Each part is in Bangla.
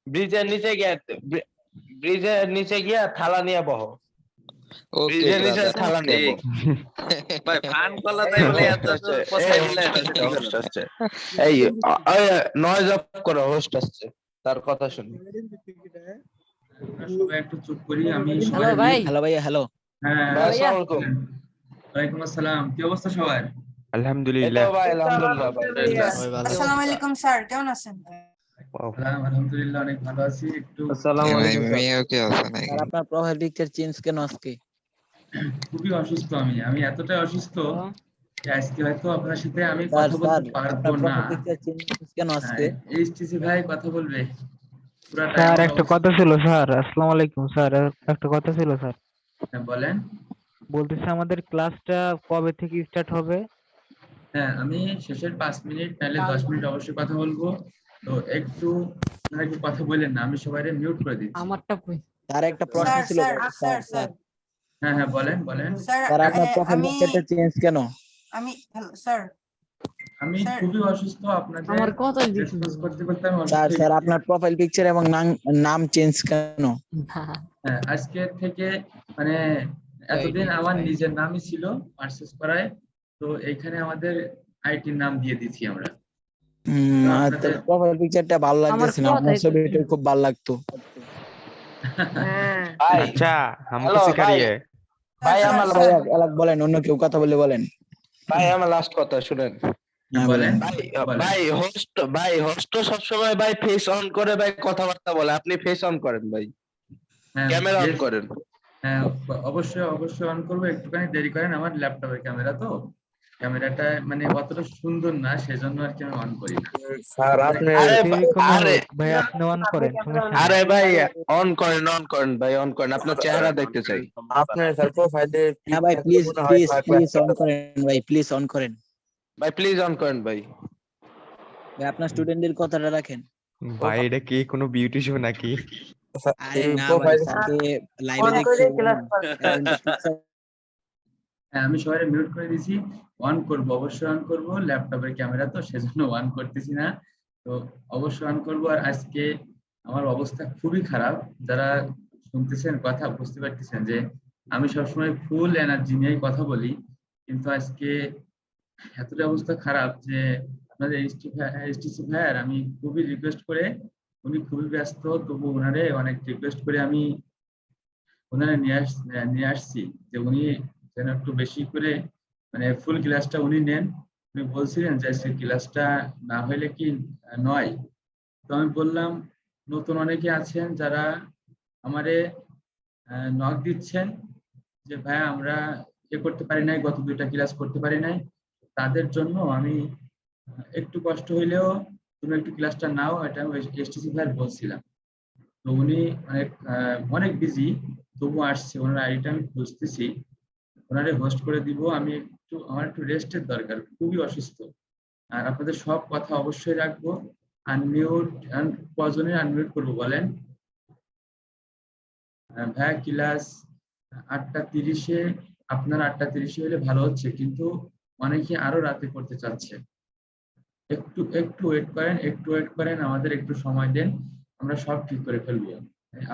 ব্রিজের নিচে গিয়ে ব্রিজের নিচে গিয়া থালা নিয়ে বহো। ওকে ব্রিজের নিচে ব্রাদার। থালা নিয়ে বহো। ভাই ফান কলা তাই বলে এত পছাই দিলেন হোস্ট আসছে। এই নয়েজ অফ করো, হোস্ট আসছে, তার কথা শুনি। সবাই একটু চুপ করি। আমি হ্যালো ভাই। হ্যালো ভাইয়া, হ্যালো। হ্যাঁ, ভাই আসসালামু আলাইকুম। ওয়ালাইকুম আসসালাম। কি অবস্থা সবার? এই তো আলহামদুলিল্লাহ। ভাই আলহামদুলিল্লাহ ভাই। সবাই ভালো। আসসালামু আলাইকুম স্যার, কেমন আছেন? আলহামদুলিল্লাহ অনেক ভালো আছি। একটু মেয়েও কি আছে নাকি? আর আপনার প্রোফাইল পিকচার চেঞ্জ কেন আজকে? খুবই অসুস্থ। আমি এতটাই অসুস্থ যে আজকে হয়তো আপনার সাথে আমি স্যার কথা স্যার, বলতে পারবো আপনার না। প্রোফাইল পিকচার চেঞ্জ কেন আজকে? এইচটিসি ভাই কথা বলবে পুরো স্যার টাইম একটা কথা ছিল স্যার, আসসালামু আলাইকুম স্যার, একটা কথা ছিল স্যার। বলেন। বলতেছি আমাদের ক্লাসটা কবে থেকে স্টার্ট হবে? হ্যাঁ, আমি শেষের 5 মিনিট নাহলে 10 মিনিট অবশ্যই কথা বলবো। তো একটু আপনারা একটু কথা বলেন না, আমি সবাইকে মিউট করে দিচ্ছি। আমারটা কই? স্যার একটা প্রশ্ন ছিল। স্যার হ্যাঁ বলেন। স্যার স্যার আপনার প্রোফাইল আমি পিকচারটা চেঞ্জ কেন? Hello sir. আমি স্যার, খুবই অসুস্থ। আপনাদের আমার কথাই দিচ্ছি রেসপন্স করতে আমি অসুস্থ স্যার হয়ে স্যার গেছি। আপনার প্রোফাইল পিকচার এবং নাম চেঞ্জ কেন? হ্যাঁ, আজকে থেকে মানে এতদিন আমার নিজের নামই ছিল পারচেজ করায়, তো এইখানে আমাদের আইটির নাম দিয়ে দিচ্ছি আমরা। আপনার প্রোফাইল পিকচারটা ভালো লাগতেছে না, আপনার ছবিটা খুব ভালো লাগতো। ভাই আচ্ছা, हमको হ্যালো सिखा ভাই। रही है। ভাই আমার ভাইয়া এলাক বলেন, অন্য কেউ কথা বলেন। ভাই আমার লাস্ট কথা শুনেন। হ্যাঁ বলেন। ভাই হোস্ট সবসময় ভাই ফেস অন করে ভাই কথাবার্তা বলে, আপনি ফেস অন করেন ভাই, হ্যাঁ, ক্যামেরা অন করেন। হ্যাঁ, অবশ্যই অন করবো। একটুখানি দেরি করেন, আমার ল্যাপটপের ক্যামেরা তো ক্যামেরাটা মানে অতটা সুন্দর না, সেজন্য আর কি আমি অন করি না। স্যার আপনি ভাই আপনি অন করেন, সমস্যা নেই। আরে ভাই অন করেন ভাই, অন করেন, আপনার চেহারা দেখতে চাই। আপনার স্যার প্রোফাইলে হ্যাঁ ভাই, প্লিজ অন করেন ভাই, প্লিজ অন করেন ভাই, প্লিজ অন করেন ভাই। ভাই, আপনার স্টুডেন্টদের কথাটা রাখেন। ভাই এটা কি কোনো বিউটি শো নাকি? আরে না ভাই, স্যারকে লাইভে দেখছি। হ্যাঁ, আমি সবাই মিউট করে দিয়েছি। অন করব, অবশ্যই অন করব। ল্যাপটপের ক্যামেরা তো সেজন্য অন করতেছি না, তো অবশ্যই অন করব। আর আজকে আমার অবস্থা খুবই খারাপ। যারা শুনতেছেন কথা বুঝতে পারতেছেন যে আমি সবসময় ফুল এনার্জি নিয়ে কথা বলি, কিন্তু আজকে এতটা অবস্থা খারাপ যে আপনাদের এইচটিসি ভাইয়ার আমি খুবই রিকোয়েস্ট করে, উনি খুবই ব্যস্ত, তবু ওনারে অনেক রিকোয়েস্ট করে আমি ওনারে নিয়ে আসছি যে উনি যেন একটু বেশি করে মানে ফুল ক্লাসটা উনি নেন। উনি বলছিলেন যে আজকে ক্লাসটা না হইলে কি নয়। তো আমি বললাম, নতুন অনেকে আছেন যারা আমারে নক দিচ্ছেন যে ভাই আমরা করতে পারি নাই, গত 2টা ক্লাস করতে পারি নাই, তাদের জন্য আমি একটু কষ্ট হইলেও তুমি একটু ক্লাসটা নাও, এটা আমি এসটিসি ভাই বলছিলাম। তো উনি অনেক বিজি, তবু আসছে। ওনার আইডিটা আমি খুঁজতেছি, ওনারে হোস্ট করে দিব। আমার একটু রেস্টের দরকার, খুবই অসুস্থ। আর আপনাদের সব কথা অবশ্যই রাখবো। আনমিউট কজনের আনমিউট করবো বলেন? ভাইয়া ক্লাস 8:30-এ, আপনার 8:30-এ হলে ভালো হচ্ছে, কিন্তু অনেকে আরো রাতে করতে চাচ্ছে। একটু ওয়েট করেন, আমাদের একটু সময় দেন, আমরা সব ঠিক করে ফেলবো।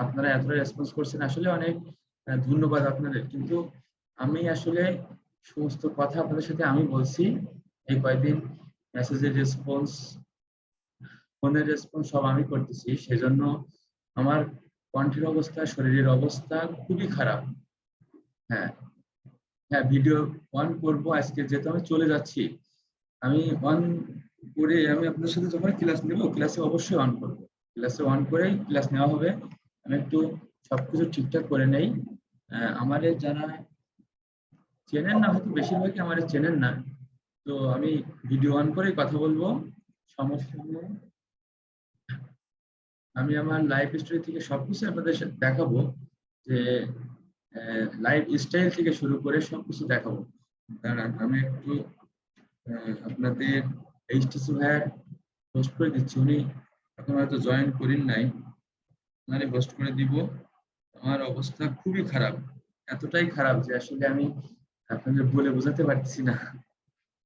আপনারা এতটা রেসপন্স করছেন, আসলে অনেক ধন্যবাদ আপনাদের। কিন্তু আমি আসলে সমস্ত কথা আপনাদের সাথে আমি বলছি, এই কয়েকদিন মেসেজের রেসপন্স, ফোনের রেসপন্স সব আমি করতেছি, সেজন্য আমার কণ্ঠের অবস্থা, শরীরের অবস্থা খুবই খারাপ। হ্যাঁ, ভিডিও অন করব আজকে, যেহেতু আমি চলে যাচ্ছি। আমি অন করে আমি আপনাদের সাথে যখন ক্লাস নেব, ক্লাসে অবশ্যই অন করব। ক্লাসে অন করেই ক্লাস নেওয়া হবে। আমি একটু সবকিছু ঠিকঠাক করে নেই। আমাদের যারা চেনেন না, হয়তো বেশিরভাগই আমাদের চেনেন না, তো আমি ভিডিও অন করেই কথা বলবো, সমস্যা নেই। আমি আমার লাইফ স্টোরি থেকে সবকিছু আপনাদের সাথে দেখাবো, যে লাইফ স্টাইল থেকে শুরু করে সবকিছু দেখাবো। কারণ আমি একটু আপনাদের এইচটিসি ভাইয়ার হোস্ট করে দিচ্ছি, উনি এখন হয়তো জয়েন করেন নাই, ওনারে হোস্ট করে দিব। আমার অবস্থা খুবই খারাপ, এতটাই খারাপ যে আসলে আমি আপনাদের বলে বোঝাতে পারতেছি না,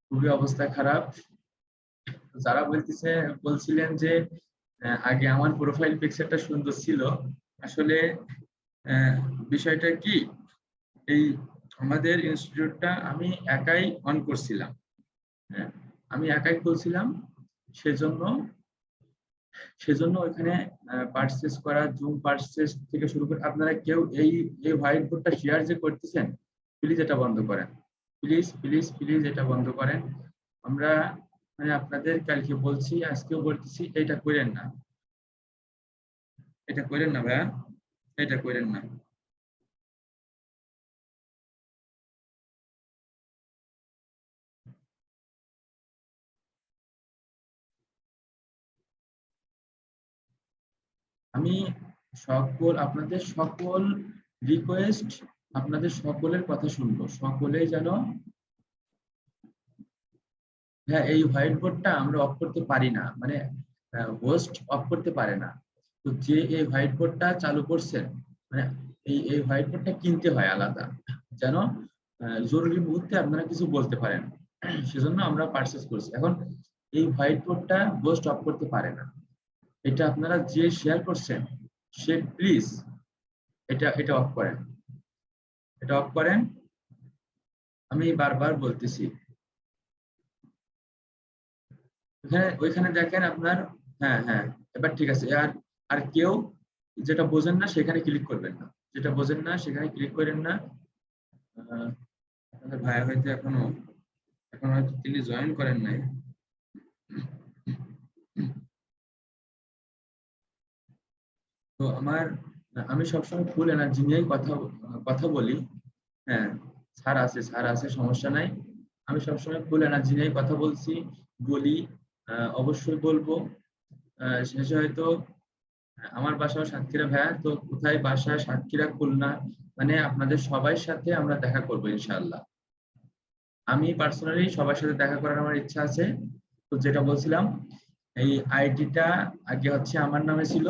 খুবই অবস্থা খারাপ। যারা বলছিলেন যে আগে আমার প্রোফাইল পিকচারটা সুন্দর ছিল, আসলে বিষয়টা কি, এই আমাদের ইনস্টিটিউটটা আমি একাই অন করছিলাম, হ্যাঁ আমি একাই খুলছিলাম, সেজন্য ওইখানে পারচেজ করা, জুম পারচেজ থেকে শুরু করে আপনারা কেউ এই হোয়াইট বোর্ডটা শেয়ার যে করতেছেন, প্লিজ এটা বন্ধ করেন, প্লিজ প্লিজ প্লিজ এটা বন্ধ করেন। আমরা মানে আপনাদের কালকে বলছি, আজকেও বলতেছি, এটা করেন না, এটা করেন না ভাইয়া, এটা করেন না। আমি আপনাদের সকল রিকোয়েস্ট, আপনাদের সকলের কথা শুনবো, সকলে যেন, হ্যাঁ এই হোয়াইট বোর্ডটা আমরা অফ করতে পারি না, মানে হোস্ট অফ করতে পারে না, তো যে এই হোয়াইট বোর্ডটা চালু করছেন, মানে এই হোয়াইট বোর্ডটা কিনতে হয় আলাদা, যেন জরুরি মুহূর্তে আপনারা কিছু বলতে পারেন, সেজন্য আমরা পারচেজ করছি। এখন এই হোয়াইট বোর্ডটা হোস্ট অফ করতে পারে না, এটা আপনারা যে শেয়ার করছেন সে প্লিজ এটা অফ করেন, এটা অফ করেন, আমি বারবার বলতেছি। ওইখানে দেখেন আপনার, হ্যাঁ হ্যাঁ এবার ঠিক আছে। আর কেউ যেটা বোঝেন না সেখানে ক্লিক করবেন না, যেটা বোঝেন না সেখানে ক্লিক করেন না। আপনাদের ভাইয়া হয়তো এখন হয়তো তিনি জয়েন করেন নাই। তো আমি সবসময় ফুল এনার্জি নিয়েই কথা বলি, হ্যাঁ স্যার আছে সমস্যা নাই, আমি সবসময় ফুল এনার্জি নিয়েই কথা বলি, অবশ্যই বলবো। শেষে হয়তো আমার বাসাও সাতক্ষীরা ভাইয়া, তো কোথায় বাসা, সাতক্ষীরা, খুলনা, মানে আপনাদের সবার সাথে আমরা দেখা করবো ইনশাআল্লাহ। আমি পার্সোনালি সবার সাথে দেখা করার আমার ইচ্ছা আছে। তো যেটা বলছিলাম, এই আইডিটা আগে হচ্ছে আমার নামে ছিল,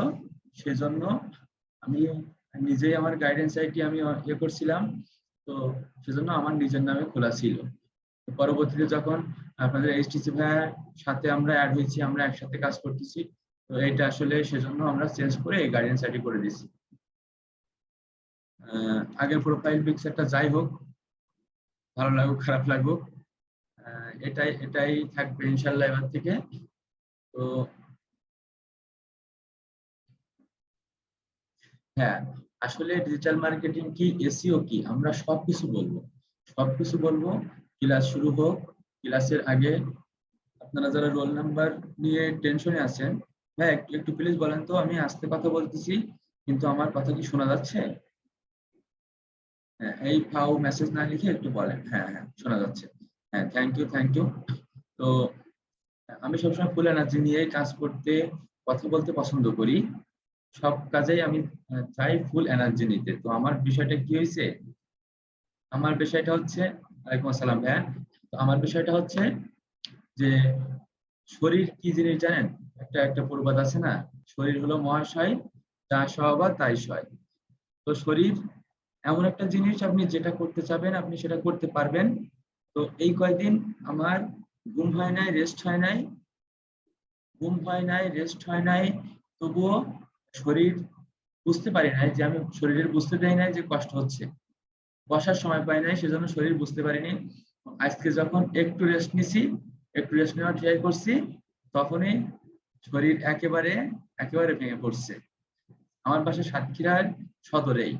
সেজন্য আমি নিজেই আমার গাইডেন্স আইডি আমি ইয়ে করছিলাম, তো সেজন্য আমার নিজের নামে খোলা ছিল। পরবর্তীতে যখন আপনাদের এইচটিসি ভাইয়ার সাথে আমরা অ্যাড হয়েছি, আমরা একসাথে কাজ করতেছি, তো এটা আসলে সেজন্য আমরা চেঞ্জ করে এই গাইডেন্স আইডি করে দিছি। আগের প্রোফাইল পিকচারটা যাই হোক, ভালো লাগুক খারাপ লাগুক, এটাই থাকবে ইনশাল্লাহ এবার থেকে। তো হ্যাঁ আসলে ডিজিটাল মার্কেটিং কি, এসইও কি, আমরা সবকিছু বলবো। ক্লাস শুরু হোক, ক্লাসের আগে আপনারা যারা রোল নাম্বার নিয়ে টেনশনে আছেন, হ্যাঁ একটু প্লিজ বলেন তো, আমি আস্তে কথা বলতেছি কিন্তু আমার কথা কি শোনা যাচ্ছে? হ্যাঁ এই ফাও মেসেজ না লিখে একটু বলেন, হ্যাঁ হ্যাঁ শোনা যাচ্ছে, হ্যাঁ থ্যাংক ইউ। তো আমি সবসময় ফুল এনার্জি নিয়ে কাজ করতে, কথা বলতে পছন্দ করি, সব কাজেই আমি চাই ফুল এনার্জি নিতে। তো আমার বিষয়টা কি হয়েছে, আমার বিষয়টা হচ্ছে, ওয়ালাইকুম আসসালাম ভাইয়া, তো আমার বিষয়টা হচ্ছে যে শরীর কি জিনিস জানেন, একটা প্রবাদ আছে না, শরীর হলো মহাশয়, যা সহবা তাই সয়। তো শরীর এমন একটা জিনিস, আপনি যেটা করতে চাবেন আপনি সেটা করতে পারবেন। তো এই কয়দিন আমার ঘুম হয় নাই, রেস্ট হয় নাই, তবুও শরীর বুঝতে পারি নাই, যে আমি শরীরের বুঝতে দেই নাই যে কষ্ট হচ্ছে, বসার সময় পাই নাই, সেজন্য শরীর বুঝতে পারিনি। আজকে যখন একটু রেস্ট নেওয়ার ট্রাই করছি, তখনই শরীর একেবারে ভেঙে পড়ছে। আমার বাসা সাতক্ষীরার সদরেই,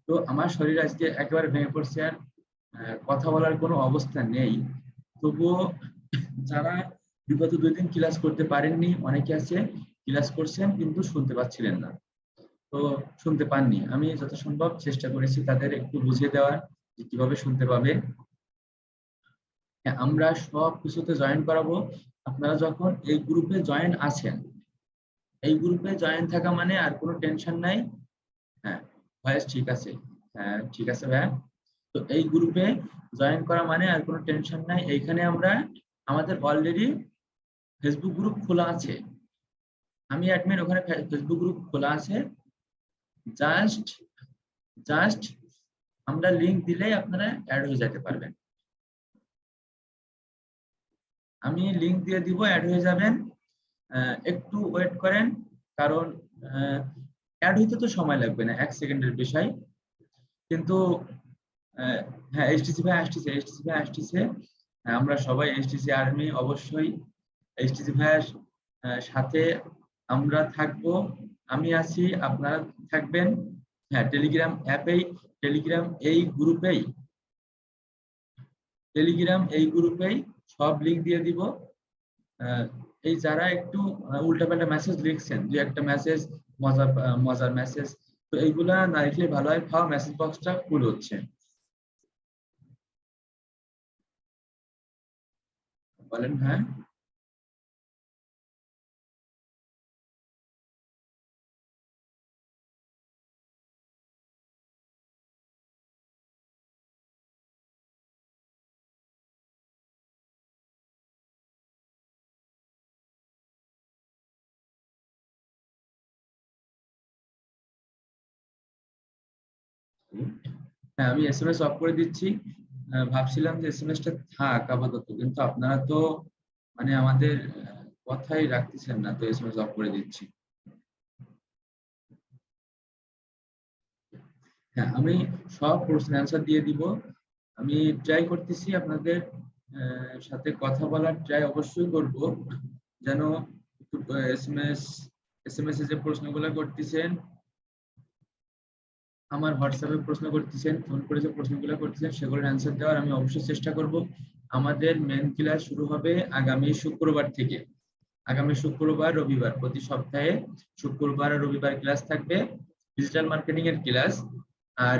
তো আমার শরীর আজকে একেবারে ভেঙে পড়ছে, আর কথা বলার কোনো অবস্থা নেই। তবুও যারা বিগত 2 দিন ক্লাস করতে পারেননি, অনেকে আছে ক্লাস করছেন কিন্তু শুনতে পাচ্ছিলেন না, তো শুনতে পাননি, আমি যত সম্ভব চেষ্টা করেছি তাদের একটু বুঝিয়ে দেওয়ার যে কিভাবে শুনতে পাবে। আমরা সব কিছুতে জয়েন করাবো। আপনারা যখন এই গ্রুপে জয়েন আছেন, এই গ্রুপে জয়েন থাকা মানে আর কোনো টেনশন নাই। হ্যাঁ ভয়েস ঠিক আছে, হ্যাঁ ঠিক আছে ভাইয়া। তো এই গ্রুপে জয়েন করা মানে আর কোনো টেনশন নাই। এইখানে আমাদের অলরেডি ফেসবুক গ্রুপ খোলা আছে, আমি অ্যাডমিন, ওখানে ফেসবুক গ্রুপ খোলা আছে। জাস্ট আমরা লিংক দিলেই আপনারা অ্যাড হয়ে যেতে পারবেন, আমি লিংক দিয়ে দিব, অ্যাড হয়ে যাবেন। একটু ওয়েট করেন, কারণ অ্যাড হইতে তো সময় লাগবে না, 1 সেকেন্ডের বিষয়। কিন্তু হ্যাঁ, এইচটিসি ভাই আসতেছে, এইচটিসি ভাই আসতেছে। আমরা সবাই এইচটিসি আর্মি, অবশ্যই এইচটিসি ভাইয়ের সাথে আমরা থাকবো। আমি আছি, আপনারা থাকবেন। হ্যাঁ, টেলিগ্রাম অ্যাপেই, টেলিগ্রাম এই গ্রুপেই সব লিংক দিয়ে দিব। এই যারা একটু উল্টাপাল্টা মেসেজ লিখছেন, দুই একটা মেসেজ মজার মেসেজ, তো এইগুলা না লিখলে ভালো হয়, খাওয়া মেসেজ বক্সটা ফুল হচ্ছে। বলেন। হ্যাঁ, হ্যাঁ, আমি এসএমএস অফ করে দিচ্ছি। ভাবছিলাম যে এসএমএসটা থাক আপাতত, কিন্তু আপনারা তো মানে আমাদের কথাই রাখতেছেন না, তো এসএমএস অফ করে দিচ্ছি। হ্যাঁ, আমি সব প্রশ্নের অ্যান্সার দিয়ে দিব। আমি ট্রাই করতেছি আপনাদের সাথে কথা বলার ট্রাই অবশ্যই করব, যেন একটু এসএমএস এ যে প্রশ্নগুলো করতেছেন, আমার হোয়াটসঅ্যাপে প্রশ্ন করতেছেন, ফোন করে যে প্রশ্নগুলো করতেছেন, সেগুলোর অ্যান্সার দেওয়ার আমি অবশ্যই চেষ্টা করব। আমাদের মেন ক্লাস শুরু হবে আগামী শুক্রবার থেকে। আগামী শুক্রবার, রবিবার, প্রতি সপ্তাহে শুক্রবার আর রবিবার ক্লাস থাকবে, ডিজিটাল মার্কেটিং এর ক্লাস। আর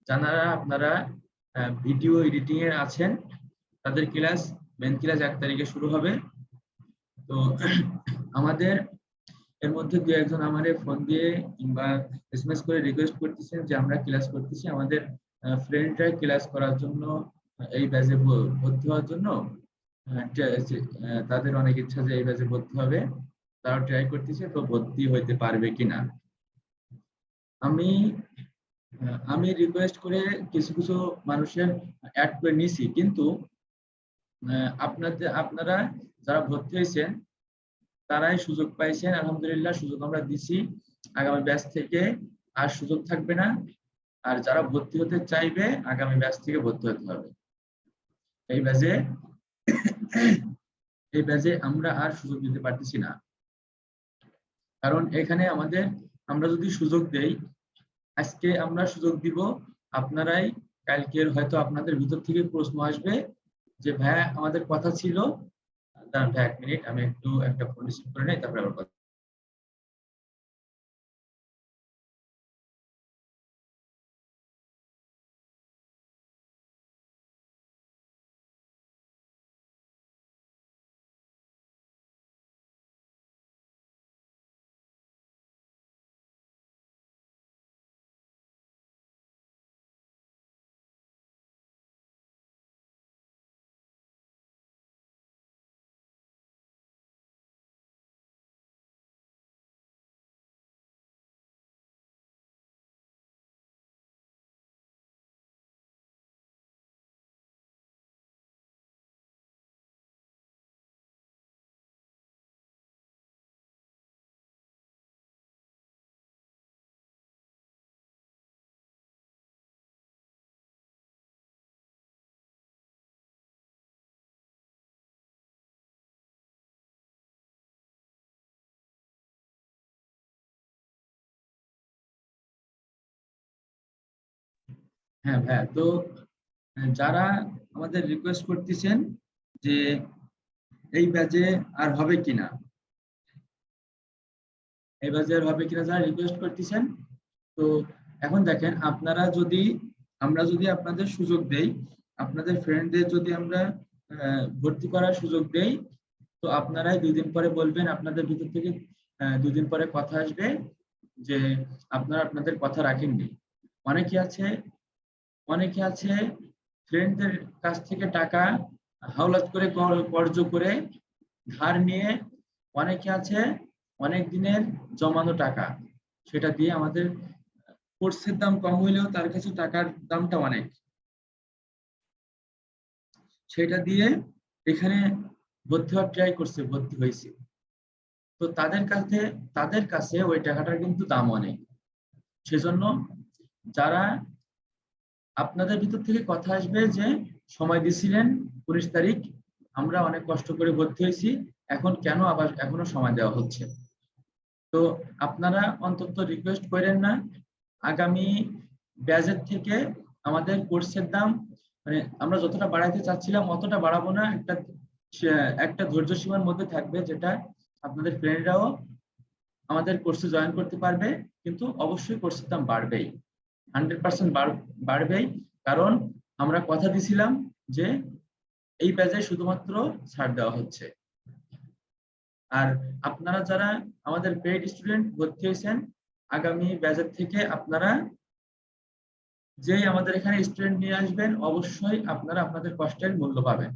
যারা আপনারা ভিডিও এডিটিং এ আছেন, তাদের ক্লাস, মেন ক্লাস 1 তারিখে শুরু হবে। তো আমাদের এর মধ্যে দু একজন আমারে ফোন দিয়ে কিংবা এসএমএস করে রিকোয়েস্ট করতেছেন যে আমরা ক্লাস করতেছি, আমাদের ফ্রেন্ডরা ক্লাস করার জন্য, এই ব্যাচে ভর্তি হওয়ার জন্য তাদের অনেক ইচ্ছা যে এই ব্যাচে ভর্তি হবে, তারা ট্রাই করতেছে, তো ভর্তি হইতে পারবে কিনা। আমি রিকোয়েস্ট করে কিছু কিছু মানুষের অ্যাড করে নিছি, কিন্তু আপনারা যারা ভর্তি হয়েছেন তারাই সুযোগ পাইছেন, আলহামদুলিল্লাহ, সুযোগ আমরা দিছি। আগামী ব্যাচ থেকে আর সুযোগ থাকবে না। আর যারা ভর্তি হতে চাইবে, আগামী ব্যাচ থেকে ভর্তি হতে হবে। এই ব্যাচে আমরা আর সুযোগ দিতে পারতেছি না, কারণ এখানে আমরা যদি সুযোগ দেই, আজকে আমরা সুযোগ দিব, আপনারাই কালকের হয়তো আপনাদের ভিতর থেকে প্রশ্ন আসবে যে ভাইয়া আমাদের কথা ছিল, দাঁড়ান ভাই 1 মিনিট, আমি একটু একটা ফোন রিসিভ করে নেই, তারপরে আবার কথা। হ্যাঁ ভাইয়া, তো যারা আমাদের রিকোয়েস্ট করতেছেন যে এই ব্যাচে আর হবে কিনা, যারা রিকোয়েস্ট করতেছেন, তো এখন দেখেন, আমরা যদি আপনাদের সুযোগ দেই, আপনাদের ফ্রেন্ডদের যদি আমরা ভর্তি করার সুযোগ দেই, তো আপনারাই 2 দিন পরে বলবেন, আপনাদের ভিতর থেকে 2 দিন পরে কথা আসবে যে আপনারা আপনাদের কথা রাখেননি। অনেকে আছে ফ্রেন্ডদের কাছ থেকে টাকা হাওলাত করে, কর্জ করে, ধার নিয়ে, অনেকে আছে অনেক দিনের জমানো টাকা, সেটা দিয়ে আমাদের কোর্সের দাম কম হইলেও তার কাছে টাকার দামটা অনেক, সেটা দিয়ে এখানে ভর্তি হওয়ার ট্রাই করছে, ভর্তি হয়েছে। তো তাদের কাছে ওই টাকাটার কিন্তু দাম অনেক। সেজন্য যারা আপনাদের ভিতর থেকে কথা আসবে যে সময় দিছিলেন 19 তারিখ, আমরা অনেক কষ্ট করে ভর্তি হয়েছি, এখন কেন আবার এখনো সময় দেওয়া হচ্ছে, তো আপনারা অন্তত রিকোয়েস্ট করেন না আগামী ব্যাচের থেকে আমাদের কোর্সের দাম মানে আমরা যতটা বাড়াইতে চাচ্ছিলাম অতটা বাড়াবো না, একটা ধৈর্য সীমার মধ্যে থাকবে, যেটা আপনাদের ফ্রেন্ডরাও আমাদের কোর্সে জয়েন করতে পারবে, কিন্তু অবশ্যই কোর্সের দাম বাড়বেই, 100% বাড়বেই, কারণ আমরা কথা দিছিলাম যে এই ব্যাচে শুধুমাত্র ছাড় দেওয়া হচ্ছে। আর আপনারা যারা আমাদের পেইড স্টুডেন্ট ভর্তি হয়েছেন, আগামী ব্যাচের থেকে আপনারা যেই আমাদের এখানে স্টুডেন্ট নিয়ে আসবেন, অবশ্যই আপনারা আপনাদের কষ্টের মূল্য পাবেন,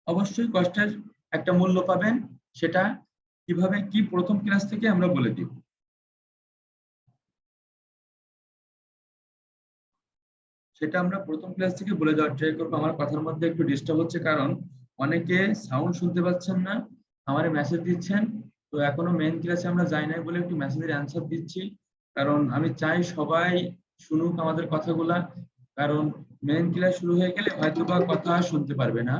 অবশ্যই কষ্টের একটা মূল্য পাবেন। সেটা কিভাবে কি প্রথম ক্লাস থেকে আমরা বলে দিব। সেটা আমরা প্রথম ক্লাস থেকে বলে দেওয়ার ট্রাই করবো। আমার কথার মধ্যে একটু ডিস্টার্ব হচ্ছে, কারণ অনেকে সাউন্ড শুনতে পাচ্ছেন না, আমার মেসেজ দিচ্ছেন, তো এখনো মেইন ক্লাসে আমরা যাই নাই বলে একটু মেসেজের অ্যান্সার দিচ্ছি, কারণ আমি চাই সবাই শুনুক আমাদের কথাগুলা, কারণ মেইন ক্লাস শুরু হয়ে গেলে হয়তো বা কথা শুনতে পারবে না।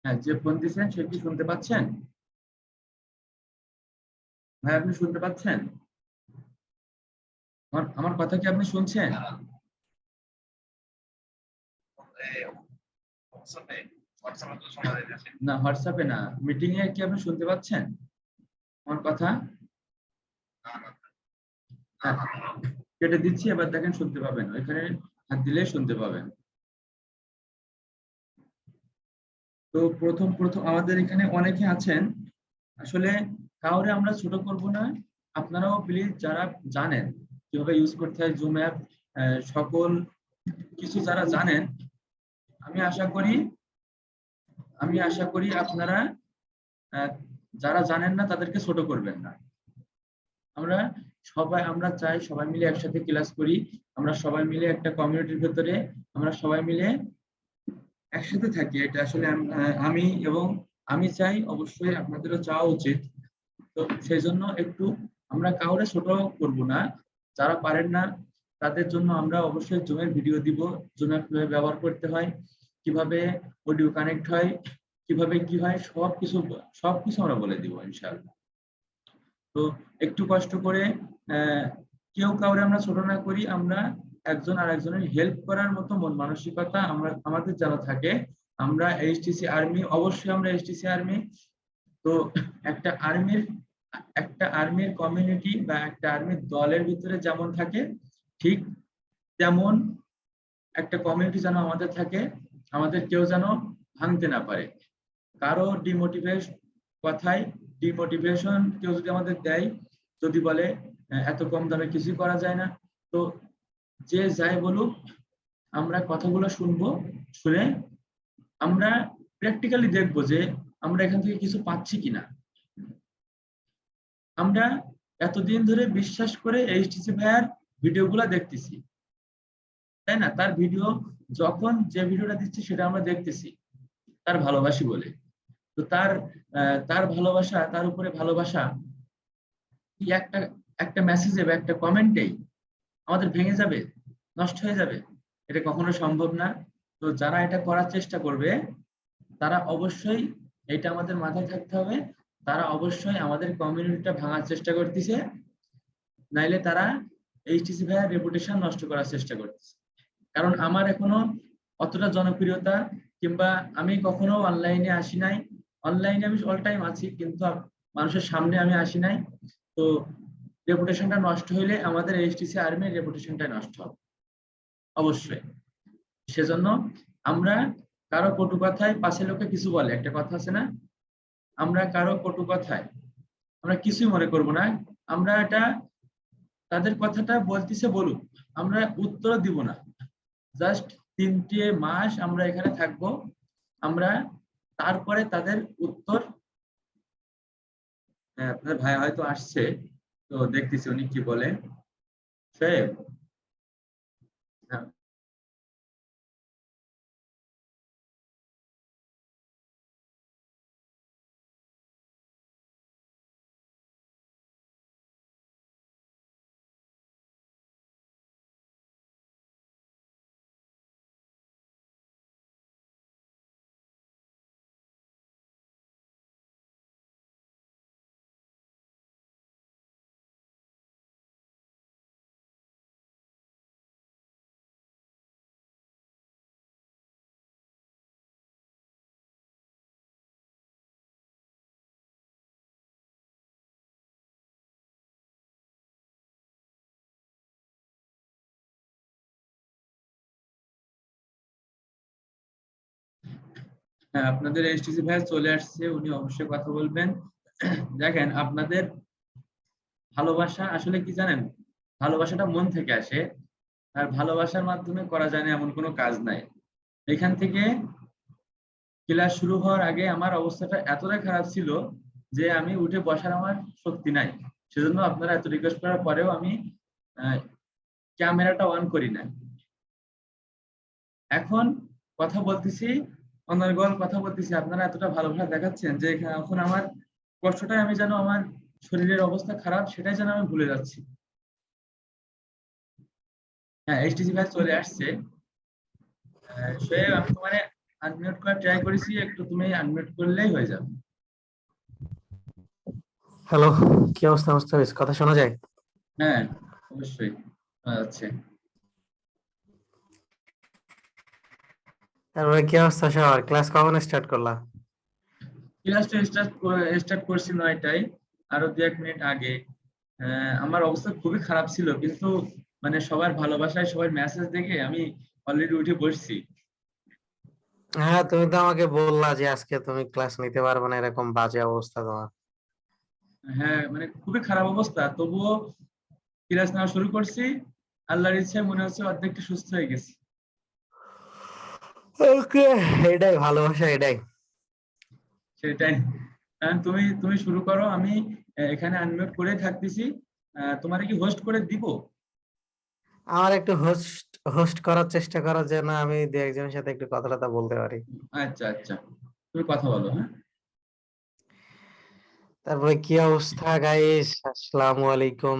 হ্যাঁ, যে ফোন দিচ্ছেন সে কি শুনতে পাচ্ছেন? ভাই আপনি শুনতে পাচ্ছেন? আমার কথা কি আপনি শুনছেন? না, হোয়াটসঅ্যাপে না, মিটিং এ কি আপনি শুনতে পাচ্ছেন আমার কথা? হ্যাঁ, কেটে দিচ্ছি, এবার দেখেন শুনতে পাবেন, ওইখানে হাত দিলে শুনতে পাবেন। তো প্রথম আমাদের এখানে অনেকে আছেন, আসলে কাউরে আমরা ছোট করব না, আপনারাও প্লিজ যারা জানেন কিভাবে ইউজ করতে হয় জুম অ্যাপ, সকল কিছু যারা জানেন, আমি আশা করি আপনারা যারা জানেন না তাদেরকে ছোট করবেন না। আমরা চাই সবাই মিলে একসাথে ক্লাস করি, আমরা সবাই মিলে একটা কমিউনিটির ভেতরে আমরা সবাই মিলে একসাথে থাকি, এটা আসলে আমি চাই, অবশ্যই আপনাদেরও চাওয়া উচিত। তো সেই জন্য একটু আমরা কাউরে ছোট করব না, যারা পারেন না তাদের জন্য আমরা অবশ্যই জুমের ভিডিও দিব, জুমে কিভাবে ব্যবহার করতে হয়, কিভাবে অডিও কানেক্ট হয়, কিভাবে কি হয়, সবকিছু আমরা বলে দিব ইনশাআল্লাহ। তো একটু কষ্ট করে কেউ কাউরে আমরা ছোট না করি, আমরা একজন আরেকজনের হেল্প করার মতো মন মানসিকতা আমাদের যেন থাকে। আমরা এইচটিসি আর্মি, অবশ্যই আমরা এইচটিসি আর্মি, তো একটা আর্মির কমিউনিটি বা একটা আর্মির দলের ভিতরে যেমন থাকে, ঠিক তেমন একটা কমিউনিটি যেন আমাদের থাকে, আমাদের কেউ যেন ভাঙতে না পারে। কারো ডিমোটিভেশন কেউ যদি আমাদের দেয়, যদি বলে এত কম দামে কিছুই করা যায় না, তো যে যাই বলুক আমরা কথাগুলো শুনবো, শুনে আমরা প্র্যাকটিক্যালি দেখবো যে আমরা এখান থেকে কিছু পাচ্ছি কিনা। আমরা এতদিন ধরে বিশ্বাস করে এইচটিসি ভাইয়ার ভিডিওগুলো দেখতেছি, তাই না? তার ভিডিও যখন যে ভিডিওটা দিচ্ছে সেটা আমরা দেখতেছি তার ভালোবাসি বলে, তো তার ভালোবাসা, তার উপরে ভালোবাসা কি একটা মেসেজে বা একটা কমেন্টেই আমাদের ভেঙে যাবে, নষ্ট হয়ে যাবে? এটা কখনো সম্ভব না। তো যারা এটা করার চেষ্টা করবে তারা অবশ্যই, এটা আমাদের মাথায় থাকতে হবে, তারা অবশ্যই আমাদের কমিউনিটিটা ভাঙার চেষ্টা করতেছে, নাইলে তারা এইচটিসি ভাইয়ের রেপুটেশন নষ্ট করার চেষ্টা করতেছে। কারণ আমার এখনো অতটা জনপ্রিয়তা কিংবা আমি কখনো অনলাইনে আসি নাই। অনলাইনে আমি অল টাইম আছি, কিন্তু মানুষের সামনে আমি আসি নাই। তো রেপুটেশনটা নষ্ট হইলে আমাদের এইচটিসি আর্মির রেপুটেশনটা নষ্ট হবে অবশ্যই। সেজন্য আমরা কারো কটু কথায় পাশে লোকে কিছু বলে, একটা কথা আছে না, আমরা কারো কটু কথায় আমরা কিছুই মনে করব না। আমরা এটা তাদের কথাটা বলতেছে বলুক, আমরা উত্তর দিব না। জাস্ট 3টে মাস আমরা এখানে থাকবো, আমরা তারপরে তাদের উত্তর। আপনার ভাই হয়তো আসছে, তো দেখতেছি উনি কি বলে। শোয়েব, হ্যাঁ, হ্যাঁ, আপনাদের এইচটিসি ভাই চলে আসছে, উনি অবশ্যই কথা বলবেন। দেখেন, আপনাদের ভালোবাসা আসলে কি জানেন, ভালোবাসাটা মন থেকে আসে, আর ভালোবাসার মাধ্যমে করা যায় না এমন কোনো কাজ নাই। এখান থেকে ক্লাস শুরু হওয়ার আগে আমার অবস্থাটা এতটাই খারাপ ছিল যে আমি উঠে বসার আমার শক্তি নাই। সেজন্য আপনারা এত রিকোয়েস্ট করার পরেও আমি ক্যামেরাটা অন করি না। এখন কথা বলতেছি, অনর্গল কথা বলতেছি, আপনারা এতটা ভালোবাসা দেখাচ্ছেন যে এখন আমার কষ্টটাই আমি যেন, আমার শরীরের অবস্থা খারাপ সেটাই যেন আমি ভুলে যাচ্ছি। হ্যাঁ, এইচটিসি ভাই চলে আসছে। শোয়েব, আমি তোমার আনমিউট করার ট্রাই করেছি, একটু তুমি আনমিউট করলেই হয়ে যাবে। হ্যালো, কি অবস্থা মুস্তাফিজ? কথা শোনা যায়? হ্যাঁ, অবশ্যই আচ্ছা। তারপরে কি অবস্থা সবার? ক্লাস কখন স্টার্ট করলা? ক্লাসটা স্টার্ট করছি 9টায়, আরো 2-1 মিনিট আগে। আমার অবস্থা খুবই খারাপ ছিল, কিন্তু মানে সবার ভালোবাসায়, সবার মেসেজ দেখে আমি অলরেডি উঠে বসছি। হ্যাঁ, তুমি তো আমাকে বললা যে আজকে তুমি ক্লাস নিতে পারবে না, এরকম বাজে অবস্থা তোমার। হ্যাঁ, মানে খুবই খারাপ অবস্থা, তবুও ক্লাস নেওয়া শুরু করছি। আল্লাহর ইচ্ছায় মনে হচ্ছে অর্ধেকটা সুস্থ হয়ে গেছি। ওকে, এটাই ভালোবাসা, এটাই। সেটাই। তুমি তুমি শুরু করো, আমি এখানে আনমিউট করে থাকতেছি। তোমারে কি হোস্ট করে দিব? আমার একটু হোস্ট হোস্ট করার চেষ্টা করো, যেন আমি দু একজনের সাথে একটু কথা টথা বলতে পারি। আচ্ছা আচ্ছা, তুমি কথা বলো। হ্যাঁ, তারপরে কি অবস্থা গাইস? আসসালামু আলাইকুম।